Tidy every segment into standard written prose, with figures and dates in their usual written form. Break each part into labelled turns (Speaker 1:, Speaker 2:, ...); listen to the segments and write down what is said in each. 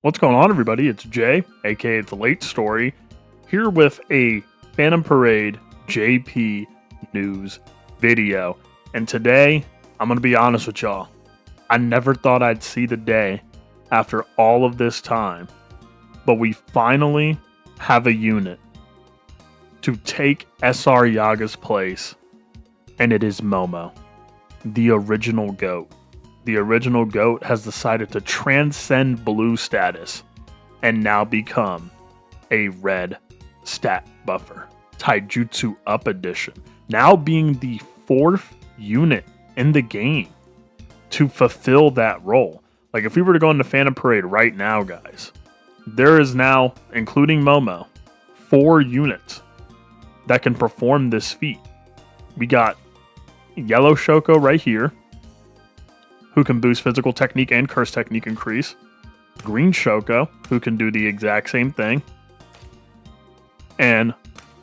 Speaker 1: What's going on, everybody? It's Jay, aka The Late Story, here with a Phantom Parade JP news video. And today, I'm going to be honest with y'all. I never thought I'd see the day after all of this time, but we finally have a unit to take SR Yaga's place, and it is Momo, the original GOAT. The original GOAT has decided to transcend blue status and now become a red stat buffer. Taijutsu Up Edition. Now being the fourth unit in the game to fulfill that role. Like if we were to go into Phantom Parade right now, guys, there is now, including Momo, 4 units that can perform this feat. We got Yellow Shoko right here, who can boost physical technique and curse technique increase. Green Shoko, who can do the exact same thing. And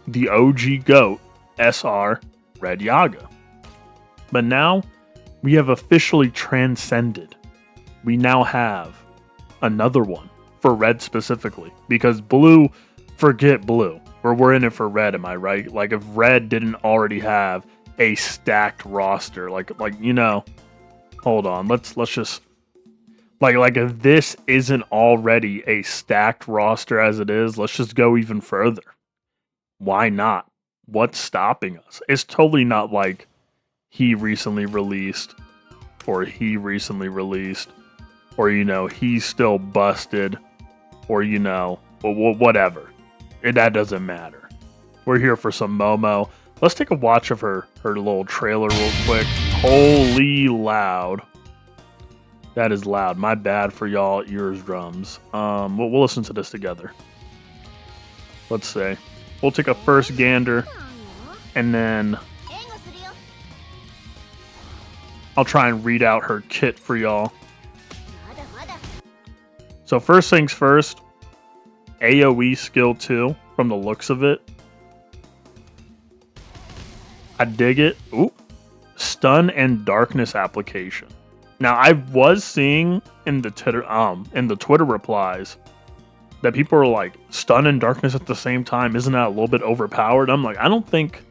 Speaker 1: the OG GOAT, SR Red Yaga. But now, we have officially transcended. We now have another one, for red specifically. Because blue, forget blue. We're in it for red, am I right? Like if red didn't already have a stacked roster, like you know, hold on, let's just like if this isn't already a stacked roster as it is, let's just go even further. Why not? What's stopping us? It's totally not like he recently released, or you know, he's still busted, or you know, whatever. That doesn't matter. We're here for some Momo. Let's take a watch of her little trailer real quick. Holy loud. That is loud. My bad for y'all ears drums. We'll listen to this together. Let's say. We'll take a first gander, and then I'll try and read out her kit for y'all. So first things first, AoE skill 2, from the looks of it. I dig it. Ooh. Stun and darkness application. Now I was seeing in the Twitter replies that people are like, stun and darkness at the same time, isn't that a little bit overpowered? I'm like, I don't think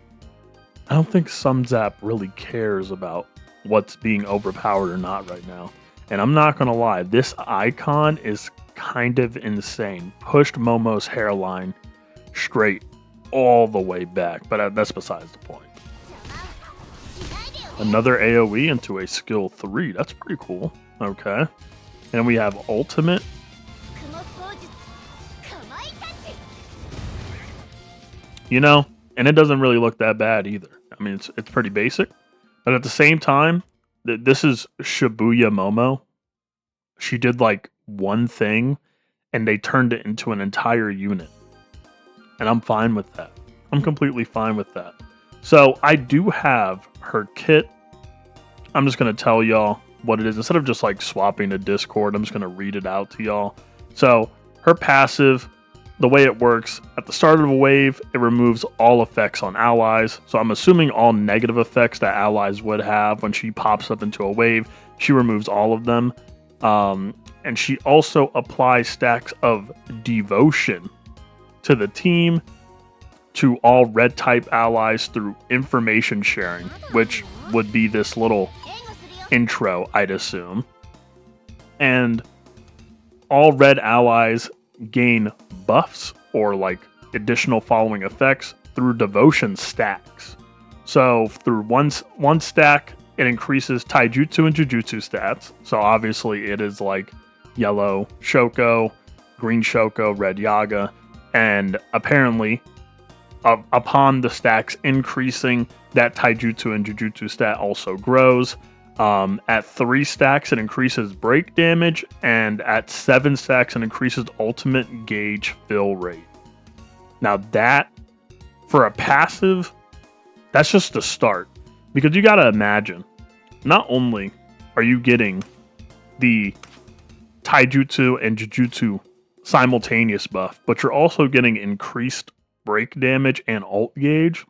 Speaker 1: Sumzap really cares about what's being overpowered or not right now. And I'm not gonna lie, this icon is kind of insane. Pushed Momo's hairline straight all the way back, but that's besides the point. Another AoE into a skill 3. That's pretty cool. Okay. And we have ultimate. You know, and it doesn't really look that bad either. I mean, it's pretty basic. But at the same time, this is Shibuya Momo. She did like one thing, and they turned it into an entire unit. And I'm fine with that. I'm completely fine with that. So I do have her kit. I'm just going to tell y'all what it is. Instead of just like swapping to Discord, I'm just going to read it out to y'all. So her passive, the way it works, at the start of a wave, it removes all effects on allies. So I'm assuming all negative effects that allies would have when she pops up into a wave, she removes all of them. And she also applies stacks of devotion to the team, to all red type allies through information sharing, which would be this little intro, I'd assume. And all red allies gain buffs or like additional following effects through devotion stacks. So through one stack, it increases taijutsu and jujutsu stats. So obviously it is like yellow Shoko, green Shoko, red Yaga, and apparently upon the stacks increasing, that taijutsu and jujutsu stat also grows. At 3 stacks, it increases break damage, and at 7 stacks, it increases ultimate gauge fill rate. Now that, for a passive, that's just the start. Because you gotta imagine, not only are you getting the taijutsu and jujutsu simultaneous buff, but you're also getting increased break damage and ult gauge.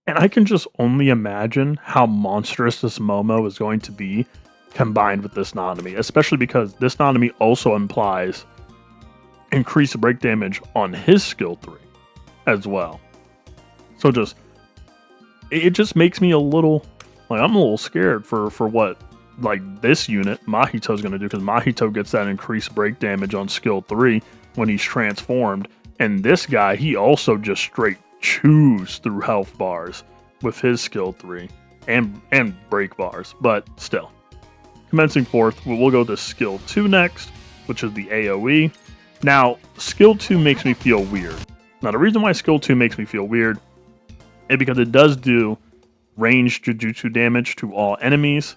Speaker 1: And I can just only imagine how monstrous this Momo is going to be combined with this Nanami, especially because this Nanami also implies increased break damage on his skill 3 as well. So it just makes me a little, like, I'm a little scared for what, like, this unit Mahito's going to do, because Mahito gets that increased break damage on skill 3 when he's transformed, and this guy, he also just straight chews through health bars with his skill 3 and break bars. But still, commencing 4th, we'll go to skill 2 next, which is the AoE. Now, skill 2 makes me feel weird. Now, the reason why skill 2 makes me feel weird is because it does do ranged Jujutsu damage to all enemies.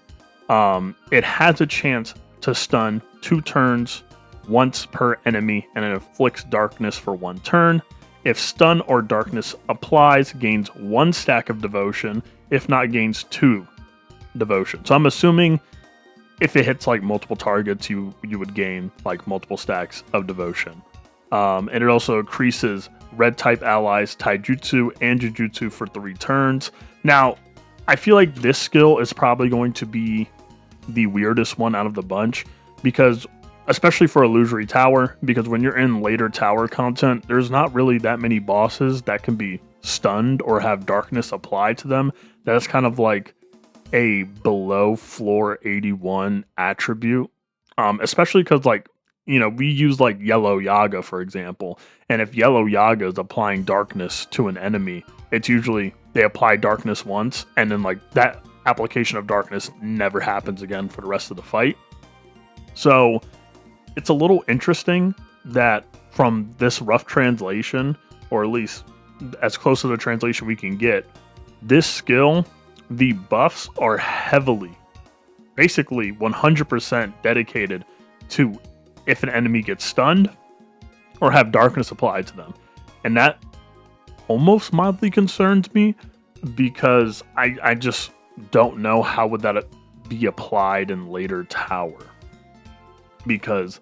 Speaker 1: It has a chance to stun 2 turns once per enemy, and it inflicts darkness for 1 turn. If stun or darkness applies, gains 1 stack of devotion. If not, gains 2 devotion. So I'm assuming if it hits like multiple targets, you would gain like multiple stacks of devotion. And it also increases red type allies taijutsu and jujutsu for 3 turns. Now, I feel like this skill is probably going to be the weirdest one out of the bunch, because especially for Illusory Tower, because when you're in later tower content, there's not really that many bosses that can be stunned or have darkness applied to them. That's kind of like a below floor 81 attribute, especially because, like, you know, we use like Yellow Yaga, for example, and if Yellow Yaga is applying darkness to an enemy, it's usually they apply darkness once, and then like that application of darkness never happens again for the rest of the fight. So it's a little interesting that from this rough translation, or at least as close to the translation we can get, this skill, the buffs are heavily, basically 100% dedicated to if an enemy gets stunned or have darkness applied to them. And that almost mildly concerns me, because I just don't know how would that be applied in later tower. Because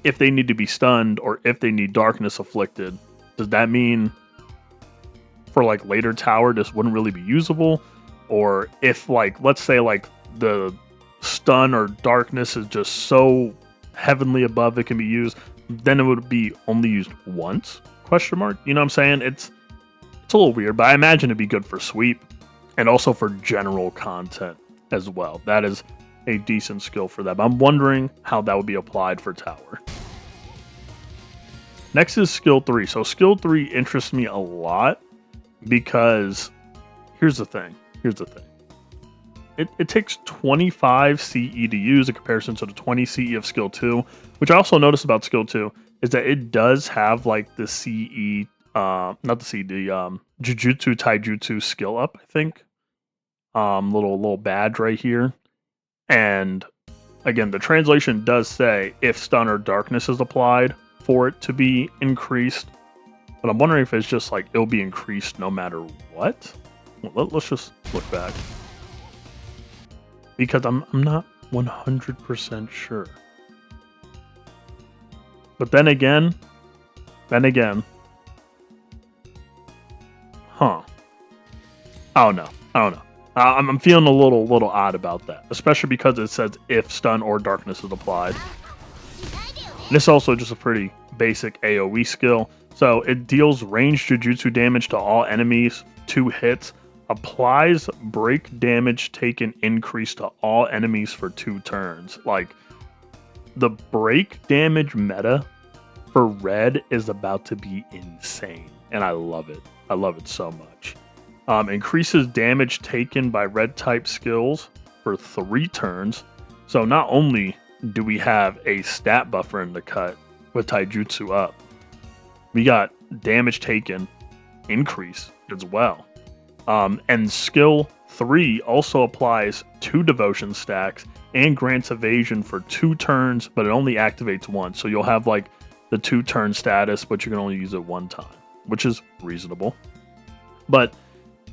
Speaker 1: if they need to be stunned or if they need darkness afflicted, does that mean for like later tower this wouldn't really be usable? Or if, like, let's say like the stun or darkness is just so heavenly above it can be used, then it would be only used once? Question mark. You know what I'm saying? It's a little weird, but I imagine it'd be good for sweep and also for general content as well. That is a decent skill for them. I'm wondering how that would be applied for tower. Next is skill 3. So skill 3 interests me a lot because here's the thing. It takes 25 CE to use in comparison to the 20 CE of skill 2, which I also noticed about skill 2 is that it does have like the CE, not the CE, the Jujutsu Taijutsu skill up, I think. Little badge right here. And again, the translation does say if stun or darkness is applied for it to be increased. But I'm wondering if it's just like it'll be increased no matter what. Well, let's just look back, because I'm not 100% sure. But then again, huh? I don't know. I'm feeling a little odd about that, especially because it says if stun or darkness is applied. And this is also just a pretty basic AoE skill. So it deals ranged Jujutsu damage to all enemies, 2 hits, applies break damage taken increase to all enemies for 2 turns. Like, the break damage meta for red is about to be insane, and I love it. I love it so much. Increases damage taken by red type skills for 3 turns. So not only do we have a stat buffer in the cut with Taijutsu up, we got damage taken increase as well. And skill 3 also applies 2 devotion stacks and grants evasion for 2 turns, but it only activates once. So you'll have like the 2-turn status, but you can only use it 1 time, which is reasonable. But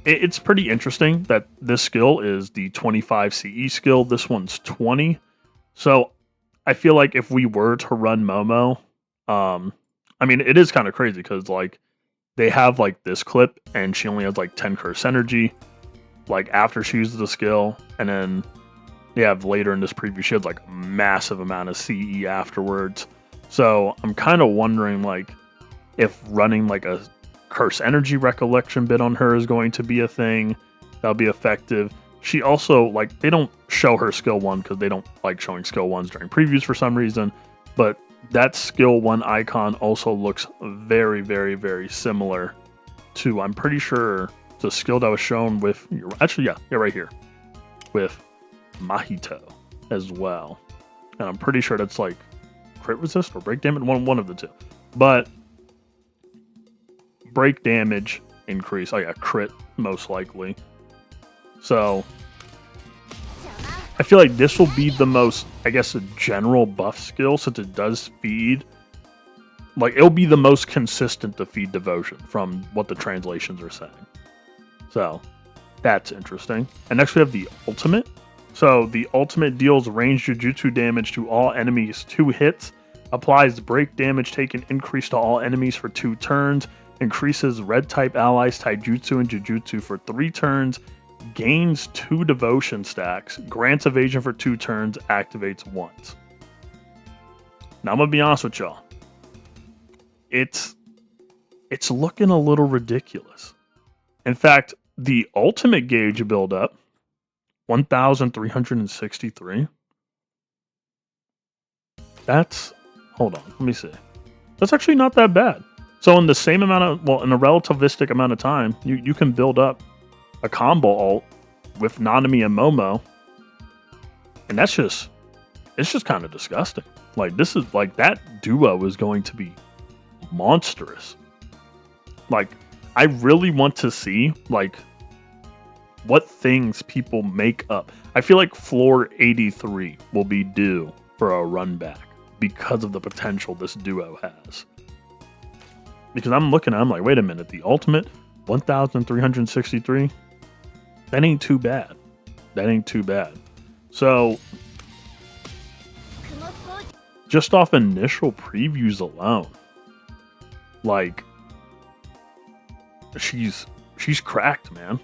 Speaker 1: it's pretty interesting that this skill is the 25 CE skill. This one's 20. So I feel like if we were to run Momo, I mean, it is kind of crazy because like they have like this clip and she only has like 10 curse energy like after she uses the skill, and then they have later in this preview, she had like a massive amount of CE afterwards. So I'm kind of wondering like if running like a curse energy recollection bit on her is going to be a thing that'll be effective. She also, like, they don't show her skill 1 because they don't like showing skill 1s during previews for some reason, but that skill 1 icon also looks very, very, very similar to, I'm pretty sure, the skill that was shown with, actually, yeah, right here, with Mahito as well. And I'm pretty sure that's like crit resist or break damage, one of the two. But break damage increase, oh yeah, crit most likely. So I feel like this will be the most, I guess, a general buff skill since it does feed. Like, it'll be the most consistent to feed devotion from what the translations are saying. So that's interesting. And next we have the ultimate. So the ultimate deals ranged jujutsu damage to all enemies 2 hits, applies break damage taken increase to all enemies for 2 turns, increases red type allies taijutsu and jujutsu for 3 turns, gains 2 devotion stacks, grants evasion for 2 turns, activates once. Now I'm gonna be honest with y'all. It's looking a little ridiculous. In fact, the ultimate gauge buildup, 1,363. That's, hold on, let me see. That's actually not that bad. So in the same amount of, well, in a relativistic amount of time, you can build up a combo ult with Nanami and Momo, and it's just kind of disgusting. Like, this is, like, that duo is going to be monstrous. Like, I really want to see, like, what things people make up. I feel like floor 83 will be due for a run back because of the potential this duo has. Because I'm like, wait a minute, the ultimate 1,363? That ain't too bad. That ain't too bad. So, just off initial previews alone, like, she's cracked, man.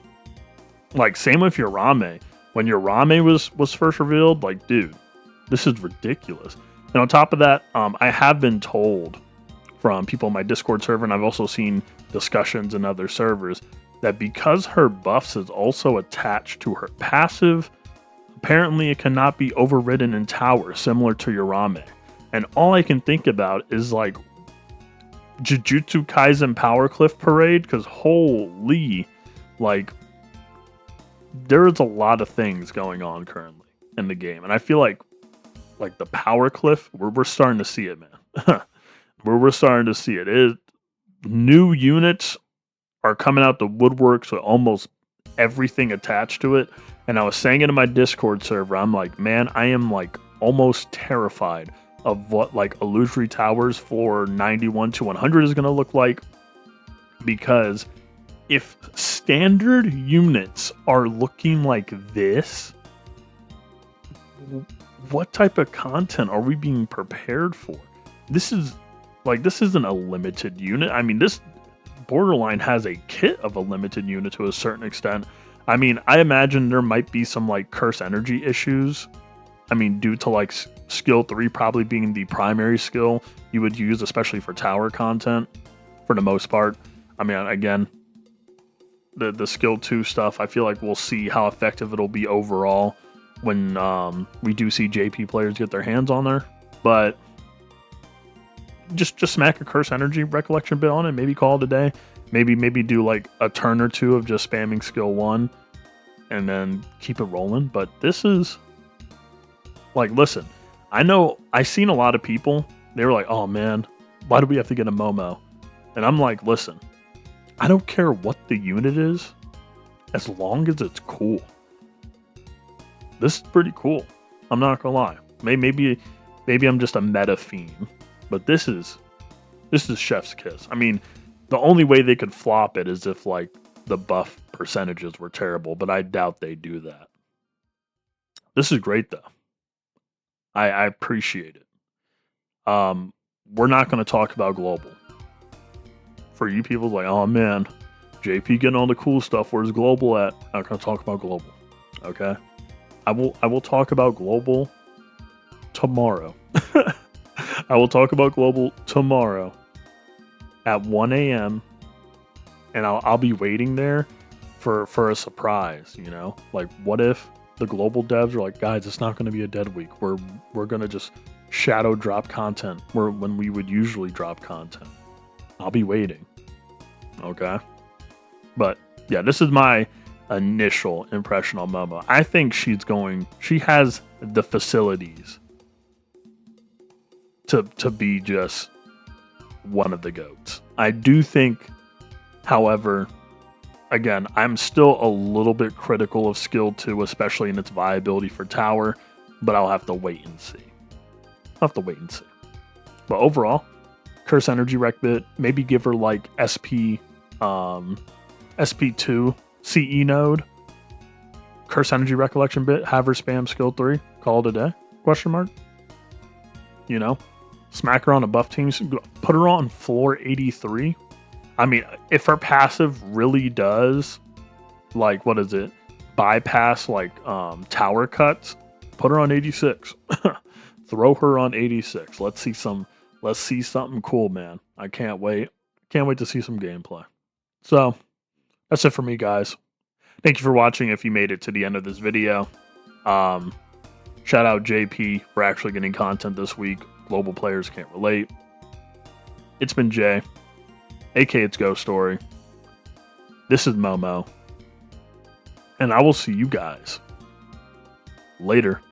Speaker 1: Like, same with Yorame. When Yorame was first revealed, like, dude, this is ridiculous. And on top of that, I have been told from people in my Discord server, and I've also seen discussions in other servers, that because her buffs is also attached to her passive, apparently it cannot be overridden in tower, similar to Yorame. And all I can think about is, like, Jujutsu Kaisen Power Cliff Parade, because holy, like, there is a lot of things going on currently in the game, and I feel like the Power Cliff, we're starting to see it, man. we're starting to see it. New units are coming out the woodworks with almost everything attached to it. And I was saying it in my Discord server, I'm like, man, I am like almost terrified of what like Illusory Towers for 91 to 100 is going to look like, because if standard units are looking like this, what type of content are we being prepared for? This isn't a limited unit. I mean, this Borderline has a kit of a limited unit to a certain extent. I mean, I imagine there might be some like curse energy issues. I mean, due to like skill 3 probably being the primary skill you would use, especially for tower content for the most part. I mean, again, the skill 2 stuff, I feel like we'll see how effective it'll be overall when we do see JP players get their hands on there. But just smack a curse energy recollection bit on it, maybe call it a day. Maybe do like a turn or 2 of just spamming skill 1 and then keep it rolling. But this is like, listen, I know I've seen a lot of people, they were like, oh man, why do we have to get a Momo? And I'm like, listen, I don't care what the unit is, as long as it's cool. This is pretty cool. I'm not gonna lie. Maybe I'm just a meta fiend, but this is chef's kiss. I mean, the only way they could flop it is if like the buff percentages were terrible, but I doubt they do that. This is great though. I appreciate it. We're not going to talk about global. For you people like, oh man, JP getting all the cool stuff, where's global at? Not going to talk about global. Okay? I will talk about global tomorrow. I will talk about global tomorrow at 1 a.m. and I'll be waiting there for a surprise, you know? Like what if the global devs are like, guys, it's not gonna be a dead week. We're gonna just shadow drop content when we would usually drop content. I'll be waiting. Okay. But yeah, this is my initial impression on Momo. I think she has the facilities to be just one of the GOATs. I do think, however, again, I'm still a little bit critical of skill 2, especially in its viability for tower, but I'll have to wait and see. But overall, Curse Energy Rec bit, maybe give her like SP2 CE node, Curse Energy Recollection bit, have her spam skill 3, call it a day, question mark. You know, smack her on a buff team, put her on floor 83. I mean, if her passive really does, like, what is it, bypass like tower cuts, put her on 86. Throw her on 86. Let's see something cool, man. I can't wait. Can't wait to see some gameplay. So that's it for me, guys. Thank you for watching if you made it to the end of this video. Shout out JP for actually getting content this week. Global players can't relate. It's been Jay, aka It's Ghost Story. This is Momo. And I will see you guys later.